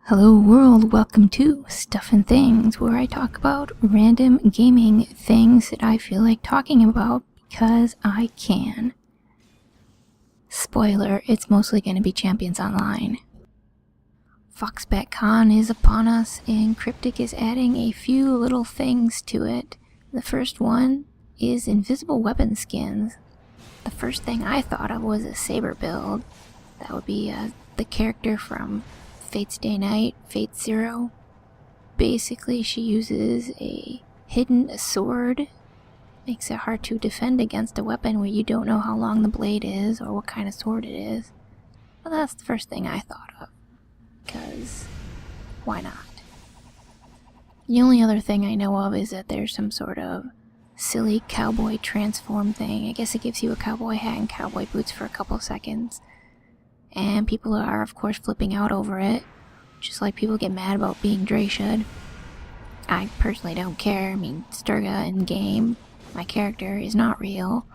Hello world, welcome to Stuff and Things, where I talk about random gaming things that I feel like talking about because I can. Spoiler, it's mostly going to be Champions Online. Foxbat Con is upon us and Cryptic is adding a few little things to it. The first one is invisible weapon skins. The first thing I thought of was a saber build. That would be the character from Fate's Day Night, Fate Zero. Basically, she uses a hidden sword. Makes it hard to defend against a weapon where you don't know how long the blade is or what kind of sword it is. Well, that's the first thing I thought of. Because, why not? The only other thing I know of is that there's some sort of silly cowboy transform thing. I guess it gives you a cowboy hat and cowboy boots for a couple seconds. And people are, of course, flipping out over it. Just like people get mad about being Drayshud. I personally don't care. I mean, Sturga in game, my character, is not real.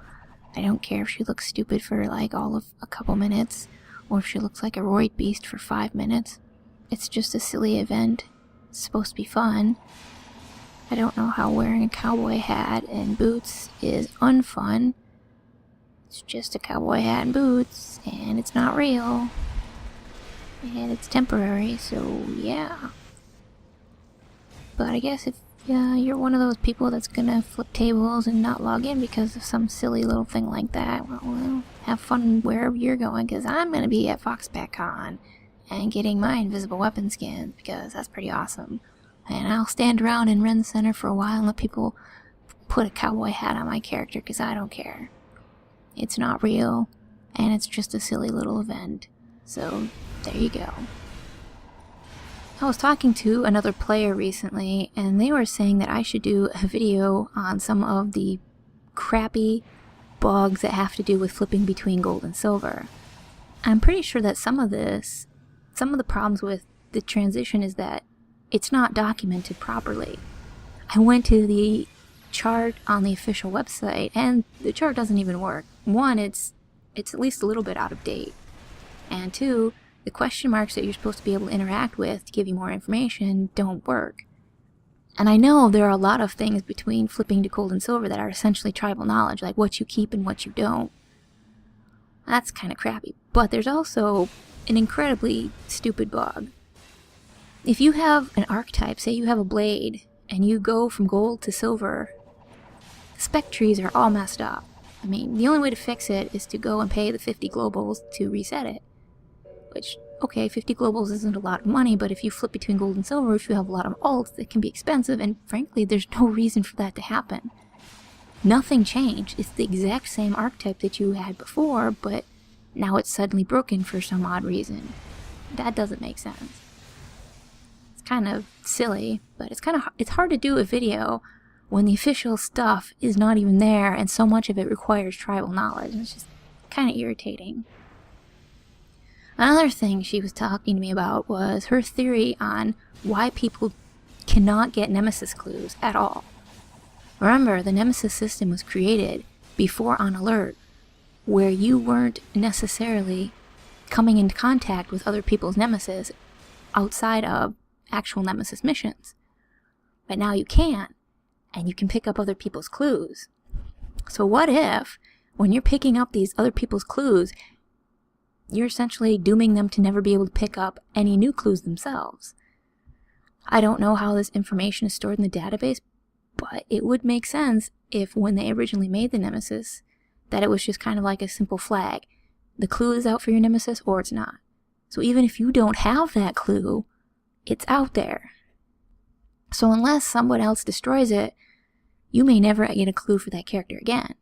I don't care if she looks stupid for like all of a couple minutes, or if she looks like a roid beast for 5 minutes. It's just a silly event. It's supposed to be fun. I don't know how wearing a cowboy hat and boots is unfun. It's just a cowboy hat and boots, and it's not real. And it's temporary, so yeah. But I guess if you're one of those people that's gonna flip tables and not log in because of some silly little thing like that, well, have fun wherever you're going, because I'm gonna be at Foxbat Con and getting my invisible weapon skins, because that's pretty awesome. And I'll stand around in Ren Center for a while and let people put a cowboy hat on my character, because I don't care. It's not real, and it's just a silly little event. So, there you go. I was talking to another player recently, and they were saying that I should do a video on some of the crappy bugs that have to do with flipping between gold and silver. I'm pretty sure that some of the problems with the transition is that it's not documented properly. I went to the chart on the official website, and the chart doesn't even work. One, it's at least a little bit out of date. And two, the question marks that you're supposed to be able to interact with to give you more information don't work. And I know there are a lot of things between flipping to gold and silver that are essentially tribal knowledge, like what you keep and what you don't. That's kind of crappy. But there's also an incredibly stupid bug. If you have an archetype, say you have a blade, and you go from gold to silver, the spec trees are all messed up. I mean, the only way to fix it is to go and pay the 50 globals to reset it. Which, okay, 50 globals isn't a lot of money, but if you flip between gold and silver, if you have a lot of alts, it can be expensive, and frankly, there's no reason for that to happen. Nothing changed. It's the exact same archetype that you had before, but now it's suddenly broken for some odd reason. That doesn't make sense. It's kind of silly, but it's hard to do a video when the official stuff is not even there and so much of it requires tribal knowledge. It's just kind of irritating. Another thing she was talking to me about was her theory on why people cannot get Nemesis clues at all. Remember, the Nemesis system was created before On Alert, where you weren't necessarily coming into contact with other people's Nemesis outside of actual Nemesis missions. But now you can. And you can pick up other people's clues. So what if, when you're picking up these other people's clues, you're essentially dooming them to never be able to pick up any new clues themselves? I don't know how this information is stored in the database, but it would make sense if when they originally made the Nemesis, that it was just kind of like a simple flag. The clue is out for your Nemesis or it's not. So even if you don't have that clue, it's out there. So unless someone else destroys it, you may never get a clue for that character again.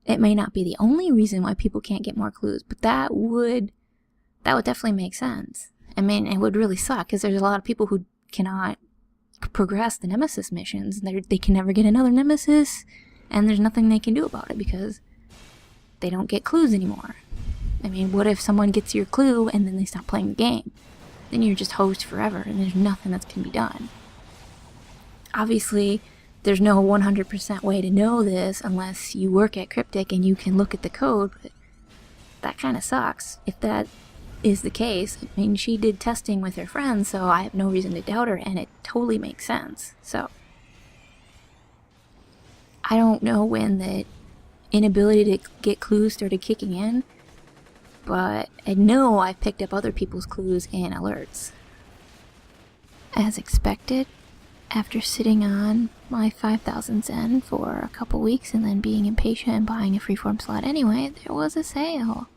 It may not be the only reason why people can't get more clues, but that would definitely make sense. I mean, it would really suck, because there's a lot of people who cannot progress the Nemesis missions. They can never get another Nemesis, and there's nothing they can do about it, because they don't get clues anymore. I mean, what if someone gets your clue, and then they stop playing the game? Then you're just hosed forever, and there's nothing that can be done. Obviously, there's no 100% way to know this unless you work at Cryptic and you can look at the code, but that kind of sucks. If that is the case. I mean, she did testing with her friends, so I have no reason to doubt her, and it totally makes sense. So I don't know when the inability to get clues started kicking in, but I know I've picked up other people's clues and alerts. As expected, after sitting on my 5,000 Zen for a couple weeks and then being impatient and buying a freeform slot anyway, there was a sale.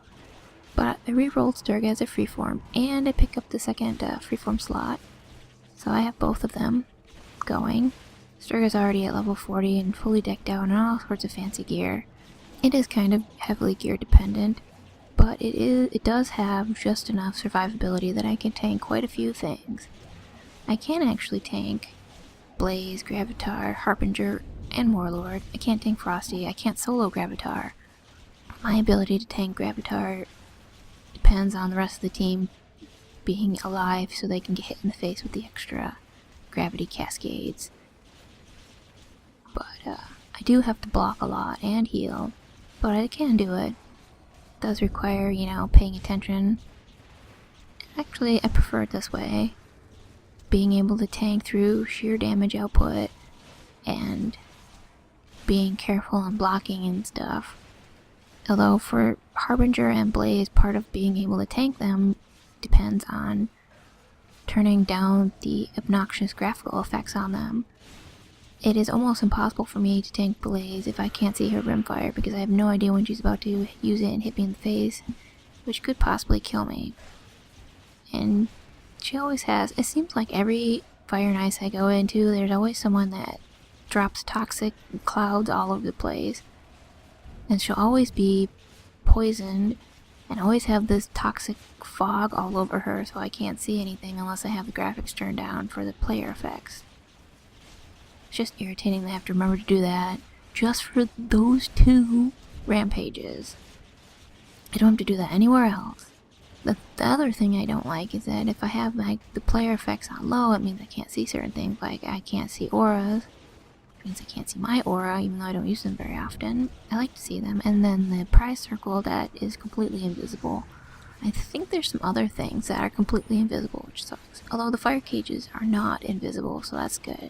But I re-rolled Sturg as a freeform, and I picked up the second freeform slot, so I have both of them going. Sturg is already at level 40 and fully decked out in all sorts of fancy gear. It is kind of heavily gear dependent, but it does have just enough survivability that I can tank quite a few things. I can actually tank Blaze, Gravitar, Harbinger, and Warlord. I can't tank Frosty. I can't solo Gravitar. My ability to tank Gravitar depends on the rest of the team being alive so they can get hit in the face with the extra gravity cascades. But I do have to block a lot and heal, but I can do it. It does require, you know, paying attention. Actually, I prefer it this way. Being able to tank through sheer damage output and being careful and blocking and stuff. Although for Harbinger and Blaze, part of being able to tank them depends on turning down the obnoxious graphical effects on them. It is almost impossible for me to tank Blaze if I can't see her rimfire, because I have no idea when she's about to use it and hit me in the face, which could possibly kill me. And she always has. It seems like every Fire and Ice I go into, there's always someone that drops toxic clouds all over the place. And she'll always be poisoned and always have this toxic fog all over her, so I can't see anything unless I have the graphics turned down for the player effects. It's just irritating that I have to remember to do that just for those 2 rampages. I don't have to do that anywhere else. The other thing I don't like is that if I have the player effects on low, it means I can't see certain things, like I can't see auras. Means I can't see my aura, even though I don't use them very often. I like to see them. And then the prize circle that is completely invisible. I think there's some other things that are completely invisible, which sucks. Although the fire cages are not invisible, so that's good.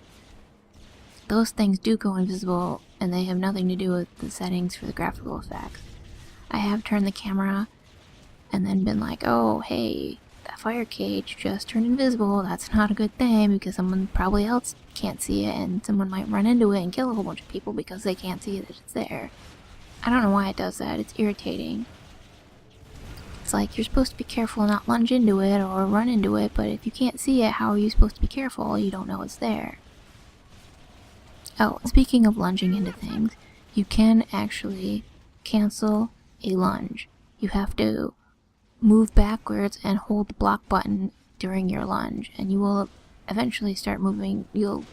Those things do go invisible, and they have nothing to do with the settings for the graphical effects. I have turned the camera and then been like, oh, hey, that fire cage just turned invisible. That's not a good thing, because someone probably else can't see it, and someone might run into it and kill a whole bunch of people because they can't see that it's there. I don't know why it does that. It's irritating. It's like you're supposed to be careful and not lunge into it or run into it, but if you can't see it, how are you supposed to be careful? You don't know it's there. Oh, speaking of lunging into things, you can actually cancel a lunge. You have to move backwards and hold the block button during your lunge, and you will eventually start moving. You'll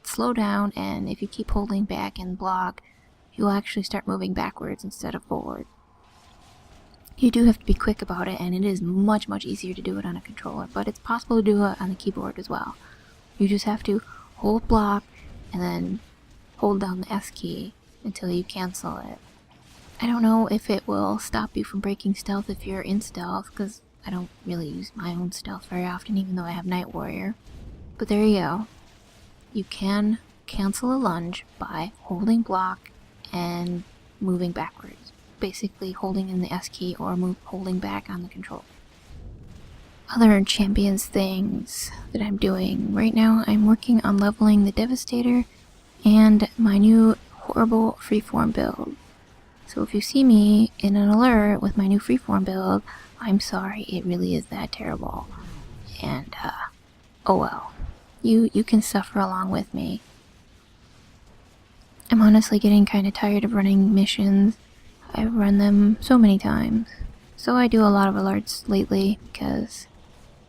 slow down, and if you keep holding back and block, you'll actually start moving backwards instead of forward. You do have to be quick about it, and it is much easier to do it on a controller, but it's possible to do it on the keyboard as well. You just have to hold block and then hold down the S key until you cancel it. I don't know if it will stop you from breaking stealth if you're in stealth, because I don't really use my own stealth very often, even though I have Night Warrior. But there you go. You can cancel a lunge by holding block and moving backwards. Basically holding in the S key or holding back on the controller. Other champions things that I'm doing. Right now I'm working on leveling the Devastator and my new horrible freeform build. So if you see me in an alert with my new freeform build, I'm sorry, it really is that terrible. And, oh well. You can suffer along with me. I'm honestly getting kinda tired of running missions. I've run them so many times. So I do a lot of alerts lately, because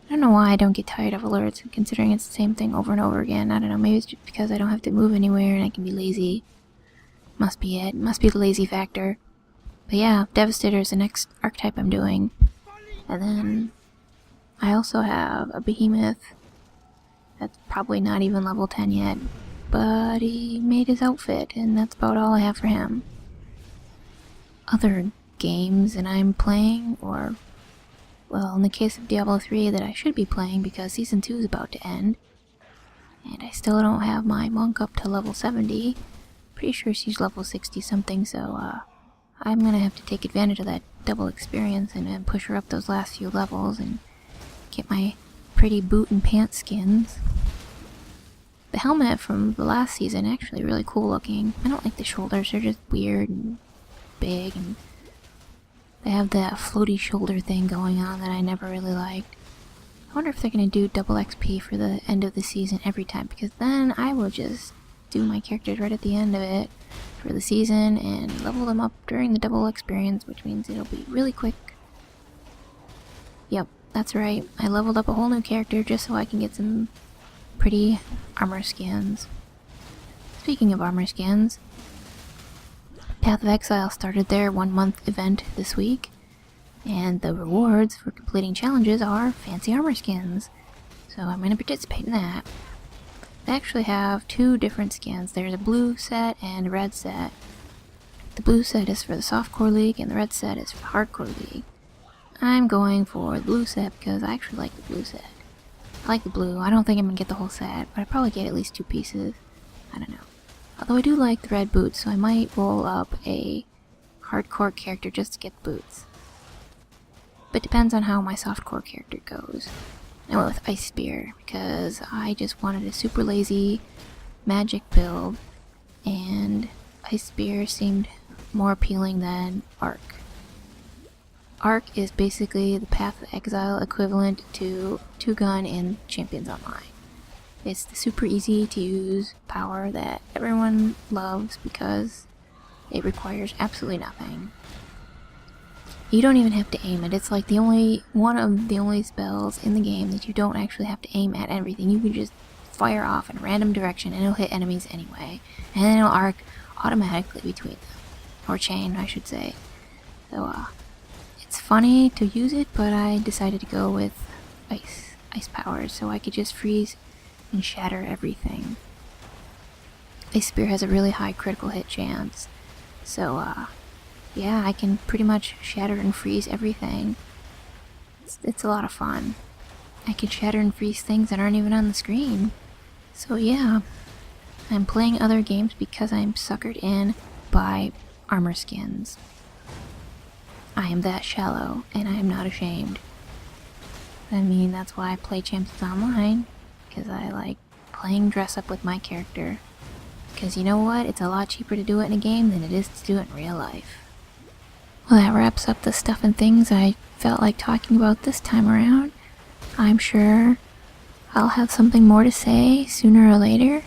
I don't know why I don't get tired of alerts, considering it's the same thing over and over again. I don't know, maybe it's just because I don't have to move anywhere and I can be lazy. Must be it. Must be the lazy factor. But yeah, Devastator is the next archetype I'm doing. And then I also have a Behemoth that's probably not even level 10 yet, but he made his outfit, and that's about all I have for him. Other games that I'm playing, or well, in the case of Diablo 3 that I should be playing because Season 2 is about to end, and I still don't have my monk up to level 70. Pretty sure she's level 60 something, so I'm gonna have to take advantage of that double experience and push her up those last few levels and get my pretty boot and pants skins. The helmet from the last season actually really cool looking. I don't like the shoulders, they're just weird and big, and they have that floaty shoulder thing going on that I never really liked. I wonder if they're gonna do double XP for the end of the season every time, because then I will just do my characters right at the end of it for the season and level them up during the double experience, which means it'll be really quick. Yep, that's right. I leveled up a whole new character just so I can get some pretty armor skins. Speaking of armor skins, Path of Exile started their 1-month event this week, and the rewards for completing challenges are fancy armor skins, so I'm going to participate in that. They actually have 2 different skins. There's a blue set and a red set. The blue set is for the softcore league and the red set is for the hardcore league. I'm going for the blue set because I actually like the blue set. I like the blue. I don't think I'm going to get the whole set, but I'd probably get at least 2 pieces. I don't know. Although I do like the red boots, so I might roll up a hardcore character just to get the boots. But depends on how my softcore character goes. I went with Ice Spear because I just wanted a super lazy magic build, and Ice Spear seemed more appealing than Arc. Arc is basically the Path of Exile equivalent to 2-gun in Champions Online. It's the super easy to use power that everyone loves because it requires absolutely nothing. You don't even have to aim it. It's like one of the only spells in the game that you don't actually have to aim at everything. You can just fire off in a random direction and it'll hit enemies anyway. And then it'll arc automatically between them. Or chain, I should say. So, it's funny to use it, but I decided to go with ice powers so I could just freeze and shatter everything. Ice Spear has a really high critical hit chance, so yeah, I can pretty much shatter and freeze everything. It's a lot of fun. I can shatter and freeze things that aren't even on the screen. So yeah, I'm playing other games because I'm suckered in by armor skins. I am that shallow, and I am not ashamed. I mean, that's why I play Champions Online, because I like playing dress up with my character. Because you know what? It's a lot cheaper to do it in a game than it is to do it in real life. Well, that wraps up the stuff and things I felt like talking about this time around. I'm sure I'll have something more to say sooner or later,